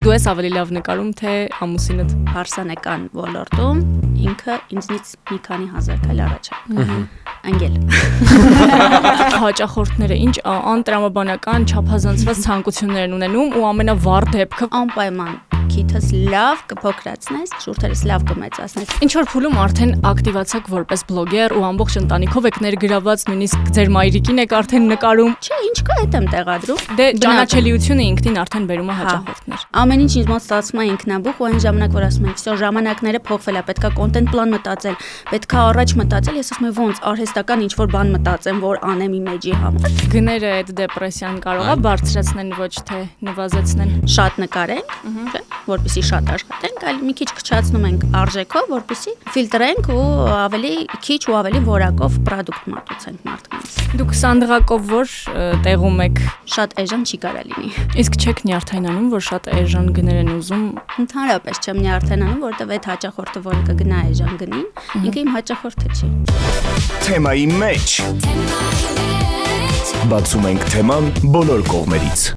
Դու ես ավելի լավ նկարում, թե ամուսինդ։ Հարսանեկան ոլորտում ինքը ինձնից մի քանի հազար քայլ առաջ է։ Անգել։ Հաճախորդները ինչ անտրամաբանական չափազանցված ցանկություններ են ունենում ու ամենավառ դեպքը Անպայման քիթս լավ կփոքրացնես, շուրթերս լավ կմեծացնես։ Ինչ որ փուլում արդեն ակտիվացաք որպես բլոգեր ու ամբողջ ընտանիքով եք ներգրաված, նույնիսկ ձեր մայրիկին եք արդեն նկարում։ Չէ, ինչ կա այդ եմ տեղադրում։ Դե ճանաչելիությունը ինքնին արդեն բերում է հաճախորդներ։ Ամեն ինչ ինձ մոտ ստացվում է ինքնաբուխ ու այն ժամանակ որ ասում ենք, «Всё, ժամանակները փոխվել է, պետքա կոնտենտ պլան մտածել, պետքա առաջ մտածել», ես ասում եմ, ոնց արհեստական ինչ որ բան մտածեմ, որ անեմ իմեջի համար։ Գները այդ դեպրեսիան կարող է բարձրացնել, ոչ թե նվազեցնել։ Շատ նկարենք, չէ՞, որպեսզի շատ աշխատենք, այլ մի քիչ քչացնում ենք արժեքով, որպեսզի ֆիլտրենք ու ավելի քիչ ու ավելի որակով պրոդուկտ մատուցենք մարդկանց։ Դուք սանդղակով որ տեղում եք, Շատ էժան չի կարա լինի։ իսկ չեք նյարդայնանում, որ շատ էժան գներ են ուզում։ Ընդհանրապես չեմ նյարդայնանում, որտեվ այդ հաճախորդը, որը կգնա էժան գնին, ինքը իմ հաճախորդը չի։ Թեմայի մեջ բացում ենք թեման բոլոր կողմերից։